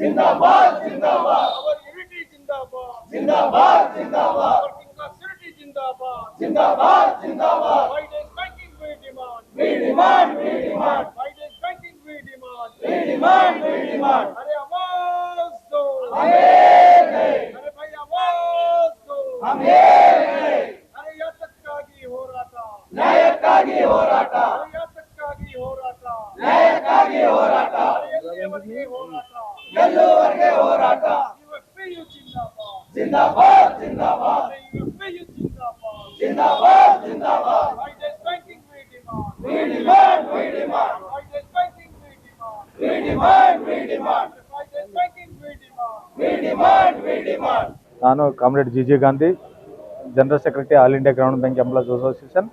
जिंदाबाद जिंदाबाद our unity जिंदाबाद जिंदाबाद जिंदाबाद our inclusivity जिंदाबाद जिंदाबाद जिंदाबाद why does banking we demand we demand why does banking we demand we demand अरे आवाज दो हमें अरे भाई आवाज दो हमें अरे यातक्कागी ಹೋರಾಟ ನ್ಯಾಯಕ್ಕಾಗಿ ಹೋರಾಟ ಅರೆ ಯಾತಕ್ಕಾಗಿ ಹೋರಾಟ ನ್ಯಾಯಕ್ಕಾಗಿ ಹೋರಾಟ ಎಲ್ಲಿಯವರೆಗೆ ಹೋರಾಟ ಗೆಲ್ಲುವವರೆಗೆ ಹೋರಾಟ ಯುಎಫ್ಎಯು ಜಿಂದಾಬಾದ್ जिंदाबाद जिंदाबाद ಯುಎಫ್ಎಯು ಜಿಂದಾಬಾದ್ जिंदाबाद जिंदाबाद why does banking we demand we demand why does banking we demand we demand why does banking we demand we demand ನಾನು comrade G Gandhi, general secretary All India Ground Bank Employees Association,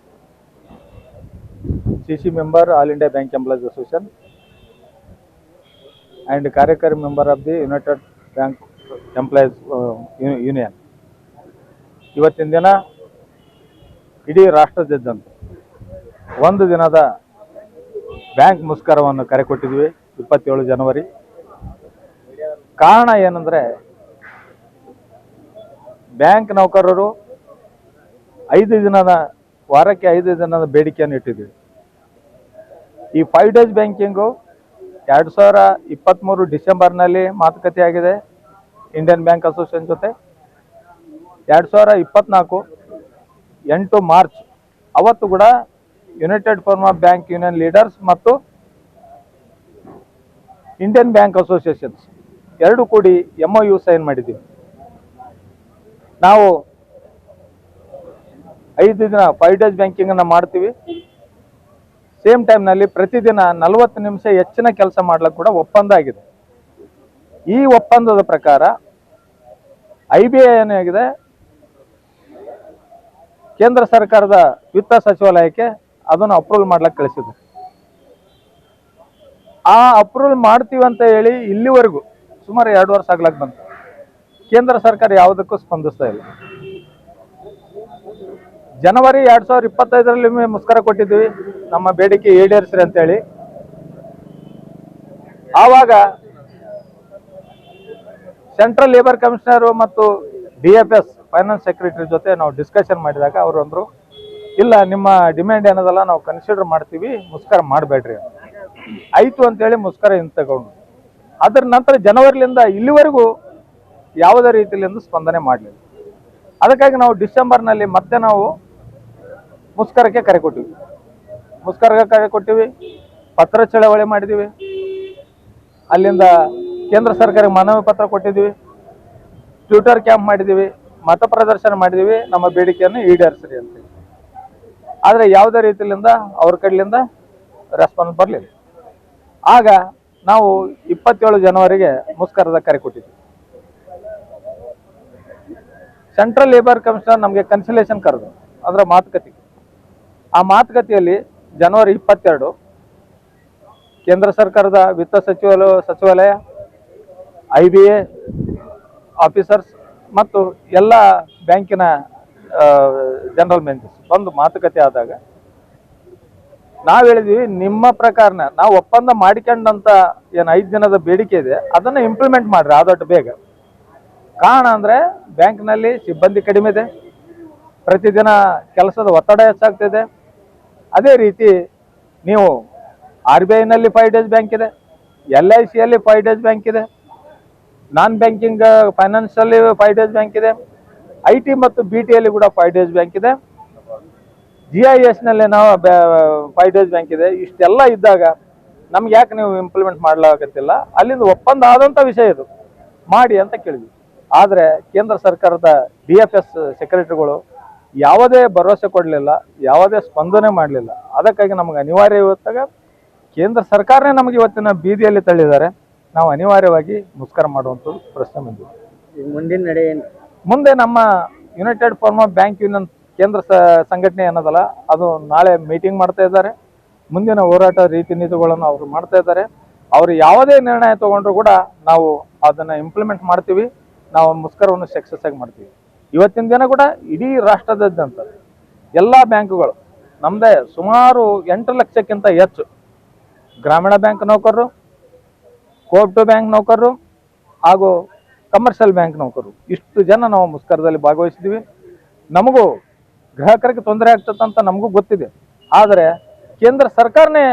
CC member All India Bank Employees Association and ಕಾರ್ಯಕಾರಿ member of the United Bank Employees Union. ಇವತ್ತಿನ ದಿನ ಇಡೀ ರಾಷ್ಟ್ರದಾದ್ಯಂತ ಒಂದು ದಿನದ bank ಮುಷ್ಕರವನ್ನು ಕರೆ ಕೊಟ್ಟಿದ್ವಿ 27 ಜನವರಿ. ಕಾರಣ ಏನಂದರೆ, ಬ್ಯಾಂಕ್ ನೌಕರರು 5 ದಿನದ ವಾರಕ್ಕೆ 5 ದಿನದ ಬೇಡಿಕೆಯನ್ನು ಇಟ್ಟಿದ್ವಿ. ಈ 5 ಡೇಸ್ ಬ್ಯಾಂಕಿಂಗು 2023 ಡಿಸೆಂಬರ್ನಲ್ಲಿ ಮಾತುಕತೆ ಆಗಿದೆ ಇಂಡಿಯನ್ ಬ್ಯಾಂಕ್ ಅಸೋಸಿಯೇಷನ್ ಜೊತೆ. 2024 8 ಮಾರ್ಚ್ ಅವತ್ತು ಕೂಡ United forum of bank union leaders ಮತ್ತು ಇಂಡಿಯನ್ ಬ್ಯಾಂಕ್ ಅಸೋಸಿಯೇಷನ್ಸ್ ಎರಡು ಕೂಡಿ MOU ಸೈನ್ ಮಾಡಿದ್ದೀವಿ. ನಾವು 5 ದಿನ 5 ಡೇಸ್ ಬ್ಯಾಂಕಿಂಗನ್ನು ಮಾಡ್ತೀವಿ. ಸೇಮ್ ಟೈಮ್ನಲ್ಲಿ ಪ್ರತಿದಿನ 40 ನಿಮಿಷ ಹೆಚ್ಚಿನ ಕೆಲಸ ಮಾಡ್ಲಿಕ್ಕೆ ಕೂಡ ಒಪ್ಪಂದ ಆಗಿದೆ. ಈ ಒಪ್ಪಂದದ ಪ್ರಕಾರ IBI ಏನಾಗಿದೆ, ಕೇಂದ್ರ ಸರ್ಕಾರದ ವಿತ್ತ ಸಚಿವಾಲಯಕ್ಕೆ ಅದನ್ನು ಅಪ್ರೂವಲ್ ಮಾಡ್ಲಿಕ್ಕೆ ಕಳಿಸಿದೆ. ಆ ಅಪ್ರೂವಲ್ ಮಾಡ್ತೀವಿ ಅಂತ ಹೇಳಿ ಇಲ್ಲಿವರೆಗೂ ಸುಮಾರು 2 ವರ್ಷ ಆಗ್ಲಕ್ಕೆ ಬಂತು. ಕೇಂದ್ರ ಸರ್ಕಾರ ಯಾವುದಕ್ಕೂ ಸ್ಪಂದಿಸ್ತಾ ಇಲ್ಲ. ಜನವರಿ 2025ರಲ್ಲಿ ಮುಷ್ಕರ ಕೊಟ್ಟಿದ್ವಿ, ನಮ್ಮ ಬೇಡಿಕೆ ಈಡೇರಿಸ್ರಿ ಅಂತೇಳಿ. ಆವಾಗ ಸೆಂಟ್ರಲ್ ಲೇಬರ್ ಕಮಿಷನರು ಮತ್ತು DFS ಫೈನಾನ್ಸ್ ಸೆಕ್ರೆಟರಿ ಜೊತೆ ನಾವು ಡಿಸ್ಕಷನ್ ಮಾಡಿದಾಗ ಅವರು ಅಂದರು, ಇಲ್ಲ ನಿಮ್ಮ ಡಿಮ್ಯಾಂಡ್ ಏನದಲ್ಲ ನಾವು ಕನ್ಸಿಡರ್ ಮಾಡ್ತೀವಿ, ಮುಷ್ಕರ ಮಾಡಬೇಡ್ರಿ ಆಯಿತು ಅಂತೇಳಿ ಮುಷ್ಕರ ತಗೊಂಡು. ಅದರ ನಂತರ ಜನವರಿಲಿಂದ ಇಲ್ಲಿವರೆಗೂ ಯಾವುದೇ ರೀತಿಯಿಂದ ಸ್ಪಂದನೆ ಮಾಡಲಿಲ್ಲ. ಅದಕ್ಕಾಗಿ ನಾವು ಡಿಸೆಂಬರ್ನಲ್ಲಿ ಮತ್ತೆ ನಾವು ಮುಷ್ಕರಕ್ಕೆ ಕರೆ ಕೊಟ್ಟಿವಿ. ಪತ್ರ ಚಳವಳಿ ಮಾಡಿದ್ದೀವಿ. ಅಲ್ಲಿಂದ ಕೇಂದ್ರ ಸರ್ಕಾರಕ್ಕೆ ಮನವಿ ಪತ್ರ ಕೊಟ್ಟಿದ್ದೀವಿ, ಟ್ವಿಟರ್ ಕ್ಯಾಂಪ್ ಮಾಡಿದ್ದೀವಿ, ಮತ ಪ್ರದರ್ಶನ ಮಾಡಿದ್ದೀವಿ, ನಮ್ಮ ಬೇಡಿಕೆಯನ್ನು ಈಡೇರಿಸ್ರಿ ಅಂತೇಳಿ. ಆದರೆ ಯಾವುದೇ ರೀತಿಯಿಂದ ಅವ್ರ ಕಡೆಯಿಂದ ರೆಸ್ಪಾನ್ಸ್ ಬರಲಿಲ್ಲ. ಆಗ ನಾವು 27 ಜನವರಿಗೆ ಮುಷ್ಕರದ ಕರೆ ಕೊಟ್ಟಿದ್ವಿ. ಸೆಂಟ್ರಲ್ ಲೇಬರ್ ಕಮಿಷನರ್ ನಮಗೆ ಕನ್ಸಲೇಷನ್ ಕರೆದು ಅದರ ಮಾತುಕತೆ. ಆ ಮಾತುಕತೆಯಲ್ಲಿ ಜನವರಿ 22 ಕೇಂದ್ರ ಸರ್ಕಾರದ ವಿತ್ತ ಸಚಿವಾಲಯ, IBA ಆಫೀಸರ್ಸ್ ಮತ್ತು ಎಲ್ಲ ಬ್ಯಾಂಕಿನ ಜನರಲ್ ಮ್ಯಾನೇಜರ್ಸ್ ಬಂದು ಮಾತುಕತೆ ಆದಾಗ ನಾವು ಹೇಳಿದ್ವಿ, ನಿಮ್ಮ ಪ್ರಕಾರನ ನಾವು ಒಪ್ಪಂದ ಮಾಡಿಕೊಂಡಂತ ಏನು 5 ದಿನದ ಬೇಡಿಕೆ ಇದೆ ಅದನ್ನು ಇಂಪ್ಲಿಮೆಂಟ್ ಮಾಡ್ರಿ ಆದಷ್ಟು ಬೇಗ. ಕಾರಣ ಅಂದರೆ ಬ್ಯಾಂಕ್ನಲ್ಲಿ ಸಿಬ್ಬಂದಿ ಕಡಿಮೆ ಇದೆ, ಪ್ರತಿದಿನ ಕೆಲಸದ ಒತ್ತಡ ಹೆಚ್ಚಾಗ್ತಿದೆ. ಅದೇ ರೀತಿ ನೀವು RBIನಲ್ಲಿ 5 ಡೇಸ್ ಬ್ಯಾಂಕ್ ಇದೆ, LICಯಲ್ಲಿ 5 ಡೇಸ್ ಬ್ಯಾಂಕ್ ಇದೆ, ನಾನ್ ಬ್ಯಾಂಕಿಂಗ್ ಫೈನಾನ್ಸಲ್ಲಿ 5 ಡೇಸ್ ಬ್ಯಾಂಕ್ ಇದೆ, IT ಮತ್ತು BTಯಲ್ಲಿ ಕೂಡ 5 ಡೇಸ್ ಬ್ಯಾಂಕ್ ಇದೆ, GISನಲ್ಲಿ ನಾವು 5 ಡೇಸ್ ಬ್ಯಾಂಕ್ ಇದೆ. ಇಷ್ಟೆಲ್ಲ ಇದ್ದಾಗ ನಮ್ಗೆ ಯಾಕೆ ನೀವು ಇಂಪ್ಲಿಮೆಂಟ್ ಮಾಡಲಾಗತ್ತಿಲ್ಲ? ಅಲ್ಲಿಂದ ಒಪ್ಪಂದ ಆದಂಥ ವಿಷಯ ಇದು, ಮಾಡಿ ಅಂತ ಕೇಳಿದ್ವಿ. ಆದರೆ ಕೇಂದ್ರ ಸರ್ಕಾರದ DFS ಸೆಕ್ರೆಟರಿಗಳು ಯಾವುದೇ ಭರವಸೆ ಕೊಡಲಿಲ್ಲ, ಯಾವುದೇ ಸ್ಪಂದನೆ ಮಾಡಲಿಲ್ಲ. ಅದಕ್ಕಾಗಿ ನಮಗೆ ಅನಿವಾರ್ಯ ಇವತ್ತಾಗ ಕೇಂದ್ರ ಸರ್ಕಾರನೇ ನಮಗೆ ಇವತ್ತಿನ ಬೀದಿಯಲ್ಲಿ ತಳ್ಳಿದ್ದಾರೆ. ನಾವು ಅನಿವಾರ್ಯವಾಗಿ ಮುಷ್ಕರ ಮಾಡುವಂಥದ್ದು ಪ್ರಶ್ನೆ ಬಂದಿದೆ. ಮುಂದಿನ ನಡೆ ಏನು? ಮುಂದೆ ನಮ್ಮ United forum of bank union ಕೇಂದ್ರ ಸಂಘಟನೆ ಏನದಲ್ಲ ಅದು ನಾಳೆ ಮೀಟಿಂಗ್ ಮಾಡ್ತಾ ಇದ್ದಾರೆ. ಮುಂದಿನ ಹೋರಾಟ ರೀತಿ ನೀತಿಗಳನ್ನು ಅವರು ಮಾಡ್ತಾ ಇದ್ದಾರೆ. ಅವರು ಯಾವುದೇ ನಿರ್ಣಯ ತಗೊಂಡ್ರು ಕೂಡ ನಾವು ಅದನ್ನು ಇಂಪ್ಲಿಮೆಂಟ್ ಮಾಡ್ತೀವಿ. ನಾವು ಮುಷ್ಕರವನ್ನು ಸಕ್ಸಸ್ ಆಗಿ ಮಾಡ್ತೀವಿ. ಇವತ್ತಿನ ದಿನ ಕೂಡ ಇಡೀ ರಾಷ್ಟ್ರದಾದ್ಯಂತ ಎಲ್ಲ ಬ್ಯಾಂಕುಗಳು ನಮ್ಮದೇ ಸುಮಾರು 8 ಲಕ್ಷಕ್ಕಿಂತ ಹೆಚ್ಚು ಗ್ರಾಮೀಣ ಬ್ಯಾಂಕ್ ನೌಕರರು, ಕೋಆಪರೇಟಿವ್ ಬ್ಯಾಂಕ್ ನೌಕರರು, ಹಾಗೂ ಕಮರ್ಷಿಯಲ್ ಬ್ಯಾಂಕ್ ನೌಕರು ಇಷ್ಟು ಜನ ನಾವು ಮುಷ್ಕರದಲ್ಲಿ ಭಾಗವಹಿಸಿದ್ವಿ. ನಮಗೂ ಗ್ರಾಹಕರಿಗೆ ತೊಂದರೆ ಆಗ್ತದಂತ ನಮಗೂ ಗೊತ್ತಿದೆ. ಆದರೆ ಕೇಂದ್ರ ಸರ್ಕಾರನೇ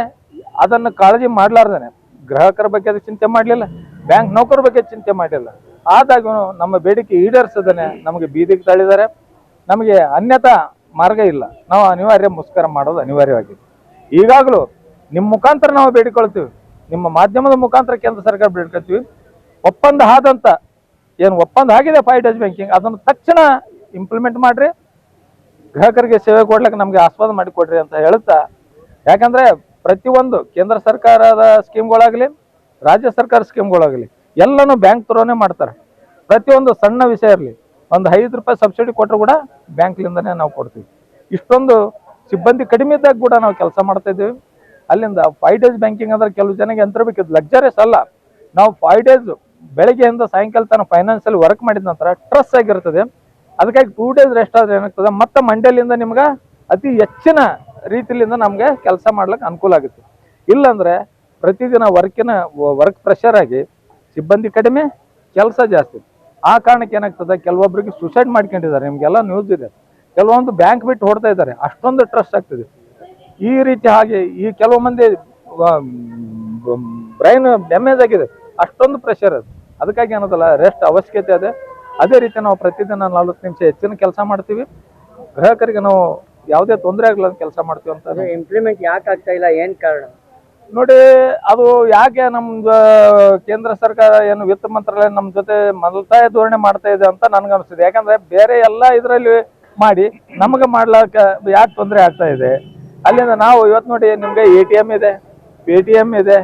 ಅದನ್ನು ಕಾಳಜಿ ಮಾಡಲಾರ್ದೇನೆ ಗ್ರಾಹಕರ ಬಗ್ಗೆ ಅದು ಚಿಂತೆ ಮಾಡಲಿಲ್ಲ, ಬ್ಯಾಂಕ್ ನೌಕರ ಬಗ್ಗೆ ಚಿಂತೆ ಮಾಡಲಿಲ್ಲ. ಆದಾಗೂ ನಮ್ಮ ಬೇಡಿಕೆ ಈಡೇರಿಸದೇನೆ ನಮಗೆ ಬೀದಿಗೆ ತಳ್ಳಿದ್ದಾರೆ. ನಮಗೆ ಅನ್ಯತಾ ಮಾರ್ಗ ಇಲ್ಲ, ನಾವು ಅನಿವಾರ್ಯ ಮುಷ್ಕರ ಮಾಡೋದು ಅನಿವಾರ್ಯವಾಗಿದೆ. ಈಗಾಗಲೂ ನಿಮ್ಮ ಮುಖಾಂತರ ನಾವು ಬೇಡಿಕೊಳ್ತೀವಿ, ನಿಮ್ಮ ಮಾಧ್ಯಮದ ಮುಖಾಂತರ ಕೇಂದ್ರ ಸರ್ಕಾರ ಬೇಡ್ಕೊಳ್ತೀವಿ, ಒಪ್ಪಂದ ಆದಂತ ಏನು ಒಪ್ಪಂದ ಆಗಿದೆ 5 ಡೇಸ್ ಬ್ಯಾಂಕಿಂಗ್ ಅದನ್ನು ತಕ್ಷಣ ಇಂಪ್ಲಿಮೆಂಟ್ ಮಾಡ್ರಿ, ಗ್ರಾಹಕರಿಗೆ ಸೇವೆ ಕೊಡ್ಲಿಕ್ಕೆ ನಮಗೆ ಆಸ್ಪದ ಮಾಡಿಕೊಡ್ರಿ ಅಂತ ಹೇಳುತ್ತಾ, ಯಾಕಂದ್ರೆ ಪ್ರತಿಯೊಂದು ಕೇಂದ್ರ ಸರ್ಕಾರದ ಸ್ಕೀಮ್ಗಳಾಗಲಿ ರಾಜ್ಯ ಸರ್ಕಾರ ಸ್ಕೀಮ್ಗಳಾಗಲಿ ಎಲ್ಲನೂ ಬ್ಯಾಂಕ್ ಥ್ರೋನೇ ಮಾಡ್ತಾರೆ. ಪ್ರತಿಯೊಂದು ಸಣ್ಣ ವಿಷಯ ಇರಲಿ, ಒಂದು 5 ರೂಪಾಯಿ ಸಬ್ಸಿಡಿ ಕೊಟ್ಟರು ಕೂಡ ಬ್ಯಾಂಕ್ಲಿಂದನೇ ನಾವು ಕೊಡ್ತೀವಿ. ಇಷ್ಟೊಂದು ಸಿಬ್ಬಂದಿ ಕಡಿಮೆ ಇದ್ದಾಗ ಕೂಡ ನಾವು ಕೆಲಸ ಮಾಡ್ತಾ ಇದ್ದೀವಿ. ಅಲ್ಲಿಂದ 5 ಡೇಸ್ ಬ್ಯಾಂಕಿಂಗ್ ಅಂದ್ರೆ ಕೆಲವು ಜನಕ್ಕೆ ಯಂತ್ರ ಬೇಕಿದ್ದು, ಲಕ್ಸರಿಯಸ್ ಅಲ್ಲ. ನಾವು 5 ಡೇಸ್ ಬೆಳಗ್ಗೆಯಿಂದ ಸಾಯಂಕಾಲ ತನಕ ಫೈನಾನ್ಸಲ್ಲಿ ವರ್ಕ್ ಮಾಡಿದ ನಂತರ ಟ್ರಸ್ ಆಗಿರ್ತದೆ. ಅದಕ್ಕಾಗಿ 2 ಡೇಸ್ ರೆಸ್ಟ್ ಆದ್ರೆ ಏನಾಗ್ತದೆ, ಮತ್ತೆ ಮಂಡೇಲಿಂದ ನಿಮ್ಗೆ ಅತಿ ಹೆಚ್ಚಿನ ರೀತಿಯಿಂದ ನಮಗೆ ಕೆಲಸ ಮಾಡ್ಲಿಕ್ಕೆ ಅನುಕೂಲ ಆಗುತ್ತೆ. ಇಲ್ಲಾಂದ್ರೆ ಪ್ರತಿದಿನ ವರ್ಕ್ ಪ್ರೆಷರ್ ಆಗಿ ಸಿಬ್ಬಂದಿ ಕಡಿಮೆ, ಕೆಲಸ ಜಾಸ್ತಿ. ಆ ಕಾರಣಕ್ಕೆ ಏನಾಗ್ತದೆ, ಕೆಲವೊಬ್ಬರಿಗೆ ಸುಸೈಡ್ ಮಾಡ್ಕೊಂಡಿದ್ದಾರೆ, ನಿಮ್ಗೆಲ್ಲ ನ್ಯೂಸ್ ಇದೆ. ಕೆಲವೊಂದು ಬ್ಯಾಂಕ್ ಬಿಟ್ಟು ಹೊಡ್ತಾ ಇದ್ದಾರೆ, ಅಷ್ಟೊಂದು ಟ್ರಸ್ಟ್ ಆಗ್ತದೆ. ಈ ರೀತಿ ಹಾಗೆ ಈ ಕೆಲವು ಮಂದಿ ಬ್ರೈನ್ ಡ್ಯಾಮೇಜ್ ಆಗಿದೆ, ಅಷ್ಟೊಂದು ಪ್ರೆಷರ್ ಅದು. ಅದಕ್ಕಾಗಿ ಅನ್ನೋದಲ್ಲ, ರೆಸ್ಟ್ ಅವಶ್ಯಕತೆ ಇದೆ. ಅದೇ ರೀತಿ ನಾವು ಪ್ರತಿದಿನ 40 ನಿಮಿಷ ಹೆಚ್ಚಿನ ಕೆಲಸ ಮಾಡ್ತೀವಿ. ಗ್ರಾಹಕರಿಗೆ ನಾವು ಯಾವುದೇ ತೊಂದರೆ ಆಗಲ್ಲ ಕೆಲಸ ಮಾಡ್ತೀವಿ ಅಂತ. ಇಂಪ್ಲಿಮೆಂಟ್ ಯಾಕೆ ಆಗ್ತಾ ಇಲ್ಲ, ಏನ್ ಕಾರಣ ನೋಡಿ? ಅದು ಯಾಕೆ ನಮ್ದು ಕೇಂದ್ರ ಸರ್ಕಾರ ಏನು ವಿತ್ತ ಮಂತ್ರಾಲಯ ನಮ್ಮ ಜೊತೆ ಮಲತಾಯ ಧೋರಣೆ ಮಾಡ್ತಾ ಇದೆ ಅಂತ ನನ್ಗನ್ಸಿದೆ. ಯಾಕಂದ್ರೆ ಬೇರೆ ಎಲ್ಲ ಇದರಲ್ಲಿ ಮಾಡಿ ನಮಗೆ ಮಾಡ್ಲಾಕ ಯಾಕೆ ತೊಂದರೆ ಆಗ್ತಾ ಇದೆ? ಅಲ್ಲಿಂದ ನಾವು ಇವತ್ತು ನೋಡಿ, ನಿಮ್ಗೆ ATM ಇದೆ, Paytm ಇದೆ,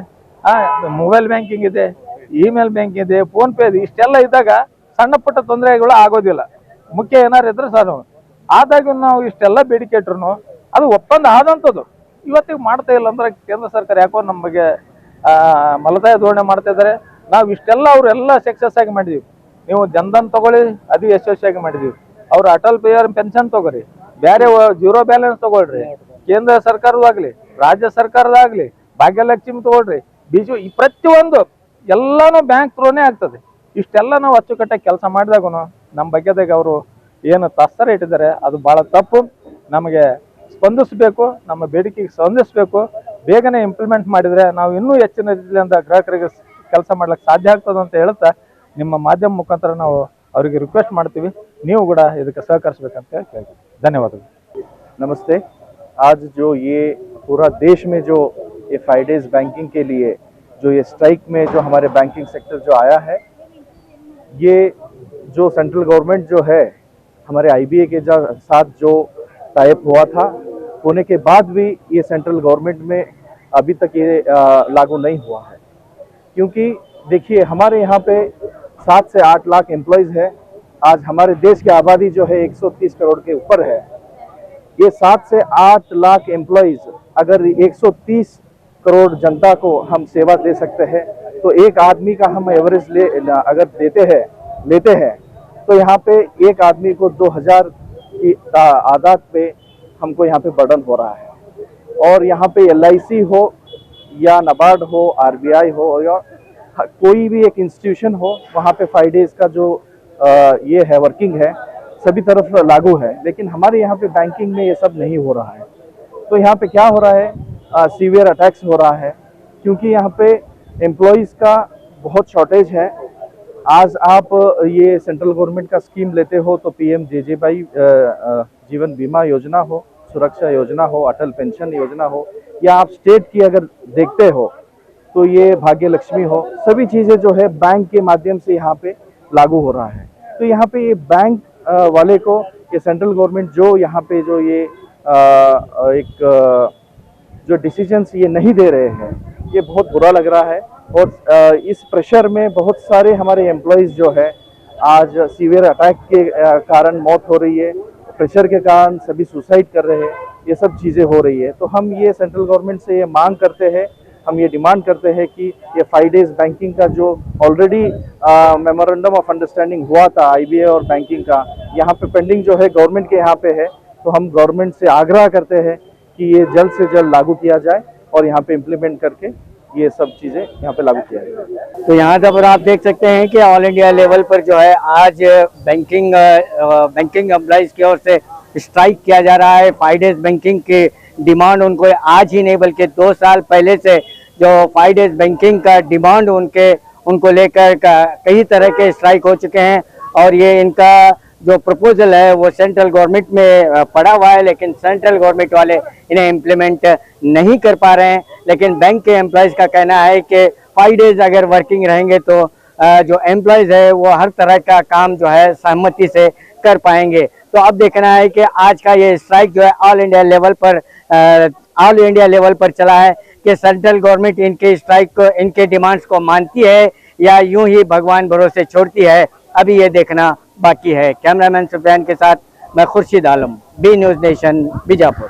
ಮೊಬೈಲ್ ಬ್ಯಾಂಕಿಂಗ್ ಇದೆ, ಇಮೇಲ್ ಬ್ಯಾಂಕಿಂಗ್ ಇದೆ, ಫೋನ್ ಪೇ ಇದೆ. ಇಷ್ಟೆಲ್ಲ ಇದ್ದಾಗ ಸಣ್ಣ ಪುಟ್ಟ ತೊಂದರೆಗಳು ಆಗೋದಿಲ್ಲ. ಮುಖ್ಯ ಏನಾರು ಇದ್ರೆ ಸರ್, ಆದಾಗ ನಾವು ಇಷ್ಟೆಲ್ಲ ಬೇಡಿಕೆ ಇಟ್ರು ಅದು ಒಪ್ಪಂದ ಆದಂಥದ್ದು ಇವತ್ತಿಗೆ ಮಾಡ್ತಾ ಇಲ್ಲ ಅಂದ್ರೆ ಕೇಂದ್ರ ಸರ್ಕಾರ ಯಾಕೋ ನಮಗೆ ಮಲತಾಯ ಧೋರಣೆ ಮಾಡ್ತಾ ಇದ್ದಾರೆ. ನಾವು ಇಷ್ಟೆಲ್ಲ ಅವರೆಲ್ಲ ಸಕ್ಸಸ್ ಆಗಿ ಮಾಡಿದೀವಿ. ನೀವು ಜನ್ಧನ್ ತಗೊಳ್ಳಿ, ಅದು ಯಶಸ್ವಿಯಾಗಿ ಮಾಡಿದೀವಿ. ಅವ್ರು ಅಟಲ್ ಪೆನ್ಷನ್ ತಗೋರಿ, ಬೇರೆ 0 ಬ್ಯಾಲೆನ್ಸ್ ತಗೊಳ್ರಿ, ಕೇಂದ್ರ ಸರ್ಕಾರದಾಗ್ಲಿ ರಾಜ್ಯ ಸರ್ಕಾರದಾಗ್ಲಿ ಭಾಗ್ಯಲಕ್ಷ್ಮಿ ತಗೊಳ್ರಿ, ಬಿಜು, ಈ ಪ್ರತಿಯೊಂದು ಎಲ್ಲಾನು ಬ್ಯಾಂಕ್ ಥ್ರೋನೇ ಆಗ್ತದೆ. ಇಷ್ಟೆಲ್ಲ ನಾವು ಅಚ್ಚುಕಟ್ಟಾಗಿ ಕೆಲಸ ಮಾಡಿದಾಗೂ ನಮ್ಮ ಬಗ್ಗೆದಾಗ ಅವರು ಏನು ತಾತ್ಸಾರ ಇಟ್ಟಿದ್ದಾರೆ ಅದು ಭಾಳ ತಪ್ಪು. ನಮಗೆ ಸ್ಪಂದಿಸಬೇಕು, ನಮ್ಮ ಬೇಡಿಕೆಗೆ ಸ್ಪಂದಿಸಬೇಕು. ಬೇಗನೆ ಇಂಪ್ಲಿಮೆಂಟ್ ಮಾಡಿದರೆ ನಾವು ಇನ್ನೂ ಹೆಚ್ಚಿನ ರೀತಿಯಿಂದ ಗ್ರಾಹಕರಿಗೆ ಕೆಲಸ ಮಾಡ್ಲಿಕ್ಕೆ ಸಾಧ್ಯ ಆಗ್ತದೆ ಅಂತ ಹೇಳ್ತಾ ನಿಮ್ಮ ಮಾಧ್ಯಮ ಮುಖಾಂತರ ನಾವು ಅವರಿಗೆ ರಿಕ್ವೆಸ್ಟ್ ಮಾಡ್ತೀವಿ, ನೀವು ಕೂಡ ಇದಕ್ಕೆ ಸಹಕರಿಸಬೇಕಂತ ಹೇಳ್ತೀವಿ. ಧನ್ಯವಾದಗಳು. नमस्ते। आज जो ये पूरा देश में जो ये 5 डेज बैंकिंग के लिए जो ये स्ट्राइक में जो हमारे बैंकिंग सेक्टर जो आया है, ये जो सेंट्रल गवर्नमेंट जो है हमारे IBA के साथ जो टाइप हुआ था, होने के बाद भी ये सेंट्रल गवर्नमेंट में अभी तक ये लागू नहीं हुआ है। क्योंकि देखिए, हमारे यहाँ पे 7 से 8 लाख एम्प्लॉयज़ है। आज हमारे देश की आबादी जो है 130 करोड़ के ऊपर है। ये 7 से 8 लाख एम्प्लॉयज़ अगर 130 करोड़ जनता को हम सेवा दे सकते हैं, तो एक आदमी का हम एवरेज अगर लेते हैं तो यहाँ पे एक आदमी को 2000 की आदात पे हमको यहाँ पे बर्डन हो रहा है। और यहाँ पे LIC हो या NABARD हो, RBI हो या कोई भी एक इंस्टीट्यूशन हो, वहाँ पे 5 डेज का जो ये है वर्किंग है सभी तरफ लागू है। लेकिन हमारे यहाँ पे बैंकिंग में ये सब नहीं हो रहा है। तो यहाँ पे क्या हो रहा है, सीवियर अटैक्स हो रहा है, क्योंकि यहाँ पे एम्प्लॉयज़ का बहुत शॉर्टेज है। आज आप ये सेंट्रल गवर्नमेंट का स्कीम लेते हो तो PMJJY जीवन बीमा योजना हो, सुरक्षा योजना हो, अटल पेंशन योजना हो, या आप स्टेट की अगर देखते हो तो ये भाग्य लक्ष्मी हो, सभी चीज़ें जो है बैंक के माध्यम से यहाँ पे लागू हो रहा है। तो यहाँ पे ये बैंक वाले को ये सेंट्रल गवर्नमेंट जो यहाँ पे जो ये जो डिसीजंस ये नहीं दे रहे हैं, ये बहुत बुरा लग रहा है। और इस प्रेशर में बहुत सारे हमारे एम्प्लॉयज़ जो है आज सीवियर अटैक के कारण मौत हो रही है, प्रेशर के कारण सभी सुसाइड कर रहे हैं, ये सब चीज़ें हो रही है। तो हम ये सेंट्रल गवर्नमेंट से ये मांग करते हैं, हम ये डिमांड करते हैं कि ये 5 डेज बैंकिंग का जो ऑलरेडी मेमोरेंडम ऑफ अंडरस्टैंडिंग हुआ था IBA और बैंकिंग का, यहाँ पे पेंडिंग जो है गवर्नमेंट के यहाँ पे है। तो हम गवर्नमेंट से आग्रह करते हैं कि ये जल्द से जल्द लागू किया जाए और यहाँ पे इम्प्लीमेंट करके ये सब चीज़ें यहाँ पे लागू किया है। तो यहाँ पर आप देख सकते हैं कि ऑल इंडिया लेवल पर जो है आज बैंकिंग एम्प्लॉइज की ओर से स्ट्राइक किया जा रहा है। 5 डेज बैंकिंग की डिमांड उनको आज ही नहीं बल्कि 2 साल पहले से जो 5 डेज बैंकिंग का डिमांड उनको लेकर कई तरह के स्ट्राइक हो चुके हैं और ये इनका जो प्रपोजल है वो सेंट्रल गवर्नमेंट में पड़ा हुआ है, लेकिन सेंट्रल गवर्नमेंट वाले इन्हें इम्प्लीमेंट नहीं कर पा रहे हैं। लेकिन बैंक के एम्प्लॉयज़ का कहना है कि 5 डेज अगर वर्किंग रहेंगे तो जो एम्प्लॉयज़ है वो हर तरह का काम जो है सहमति से कर पाएंगे। तो अब देखना है कि आज का ये स्ट्राइक जो है ऑल इंडिया लेवल पर चला है कि सेंट्रल गवर्नमेंट इनके स्ट्राइक को, इनके डिमांड्स को मानती है या यूं ही भगवान भरोसे छोड़ती है, अभी ये देखना बाकी है। कैमरामैन सुफियान के साथ मैं Khurshid Alam, B news nation, Bijapur.